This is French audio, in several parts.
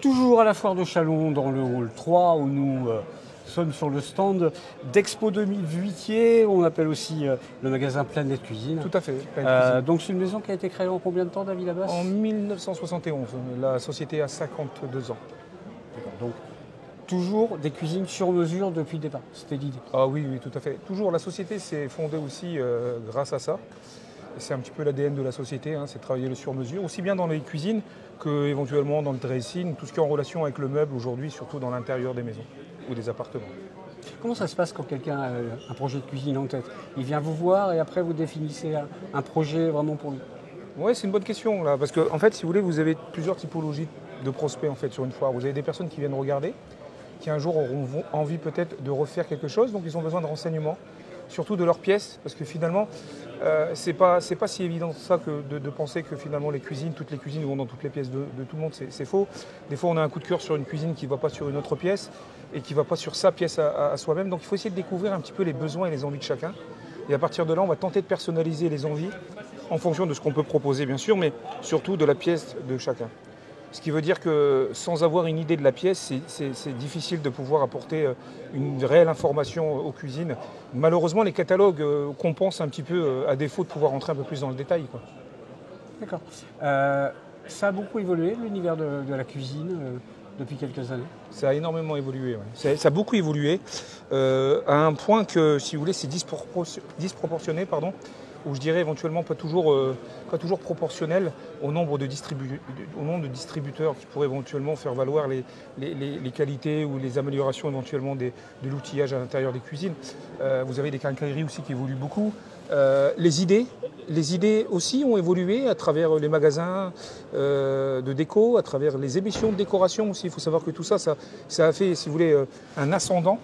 Toujours à la foire de Chalon, dans le hall 3, où nous sommes sur le stand d'Expo 2008, on appelle aussi le magasin Planète Cuisine. Tout à fait. Donc c'est une maison qui a été créée en combien de temps, David Abbas? En 1971. La société a 52 ans. Donc toujours des cuisines sur mesure depuis le départ, c'était l'idée. Ah oui, oui, tout à fait. Toujours, la société s'est fondée aussi grâce à ça. C'est un petit peu l'ADN de la société, hein, c'est travailler le sur-mesure, aussi bien dans les cuisines qu'éventuellement dans le dressing, tout ce qui est en relation avec le meuble aujourd'hui, surtout dans l'intérieur des maisons ou des appartements. Comment ça se passe quand quelqu'un a un projet de cuisine en tête? Il vient vous voir et après vous définissez un projet vraiment pour lui? Oui, c'est une bonne question, là, parce que en fait, si vous voulez, vous avez plusieurs typologies de prospects en fait, sur une foire. Vous avez des personnes qui viennent regarder, qui un jour auront envie peut-être de refaire quelque chose, donc ils ont besoin de renseignements, surtout de leurs pièces, parce que finalement, c'est pas si évident ça que de penser que finalement toutes les cuisines vont dans toutes les pièces de tout le monde, c'est faux. Des fois, on a un coup de cœur sur une cuisine qui ne va pas sur une autre pièce et qui ne va pas sur sa pièce à soi-même. Donc il faut essayer de découvrir un petit peu les besoins et les envies de chacun. Et à partir de là, on va tenter de personnaliser les envies en fonction de ce qu'on peut proposer, bien sûr, mais surtout de la pièce de chacun. Ce qui veut dire que sans avoir une idée de la pièce, c'est difficile de pouvoir apporter une réelle information aux cuisines. Malheureusement, les catalogues compensent un petit peu à défaut de pouvoir rentrer un peu plus dans le détail. D'accord. Ça a beaucoup évolué, l'univers de la cuisine, depuis quelques années? Ça a énormément évolué. Ouais. Ça a beaucoup évolué, à un point que, si vous voulez, c'est disproportionné, ou je dirais éventuellement pas toujours proportionnel au nombre de distributeurs qui pourraient éventuellement faire valoir les qualités ou les améliorations éventuellement de l'outillage à l'intérieur des cuisines. Vous avez des quincailleries aussi qui évoluent beaucoup. Les idées aussi ont évolué à travers les magasins de déco, à travers les émissions de décoration aussi. Il faut savoir que tout ça a fait, si vous voulez, un ascendant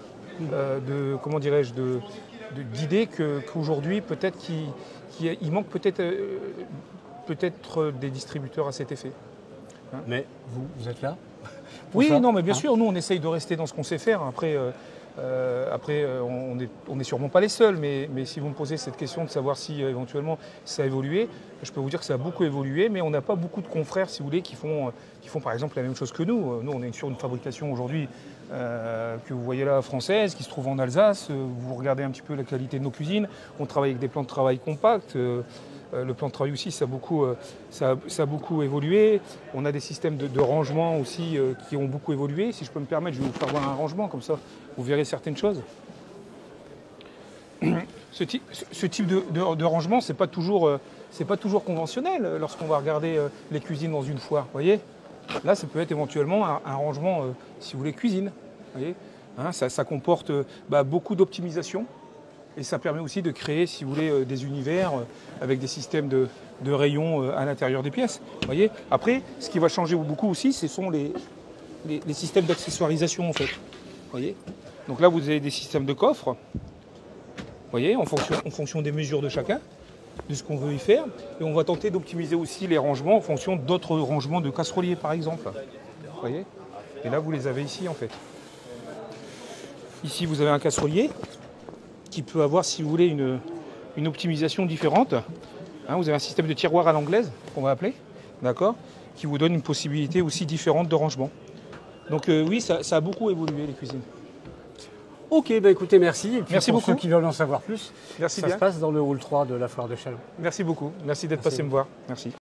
d'idées qu'aujourd'hui, peut-être qu'il manque peut-être des distributeurs à cet effet. Hein? Mais vous êtes là? Oui, non, mais bien sûr, nous on essaye de rester dans ce qu'on sait faire. Après, on n'est sûrement pas les seuls, mais si vous me posez cette question de savoir si éventuellement ça a évolué, je peux vous dire que ça a beaucoup évolué, mais on n'a pas beaucoup de confrères, si vous voulez, qui font par exemple la même chose que nous. Nous, on est sur une fabrication aujourd'hui que vous voyez là, française, qui se trouve en Alsace. Vous regardez un petit peu la qualité de nos cuisines. On travaille avec des plans de travail compacts. Le plan de travail aussi, ça a beaucoup évolué. On a des systèmes de rangement aussi qui ont beaucoup évolué. Si je peux me permettre, je vais vous faire voir un rangement, comme ça vous verrez certaines choses. Ce type de rangement, c'est pas toujours conventionnel lorsqu'on va regarder les cuisines dans une foire. Voyez, là, ça peut être éventuellement un rangement, si vous voulez, cuisine. Voyez, hein, ça comporte beaucoup d'optimisation. Et ça permet aussi de créer, si vous voulez, des univers avec des systèmes de rayons à l'intérieur des pièces. Voyez. Après, ce qui va changer beaucoup aussi, ce sont les systèmes d'accessoirisation, en fait. Voyez. Donc là, vous avez des systèmes de coffres, voyez, en fonction des mesures de chacun, de ce qu'on veut y faire. Et on va tenter d'optimiser aussi les rangements en fonction d'autres rangements de casseroliers, par exemple. Voyez. Et là, vous les avez ici, en fait. Ici, vous avez un casserolier qui peut avoir, si vous voulez, une optimisation différente. Hein, vous avez un système de tiroir à l'anglaise, qu'on va appeler, d'accord, qui vous donne une possibilité aussi différente de rangement. Donc oui, ça a beaucoup évolué, les cuisines. Ok, écoutez, merci. Et puis merci pour beaucoup. Ceux qui veulent en savoir plus, merci ça bien. se passe dans le hall 3 de la foire de Chalon. Merci beaucoup. Merci d'être passé me voir. Merci.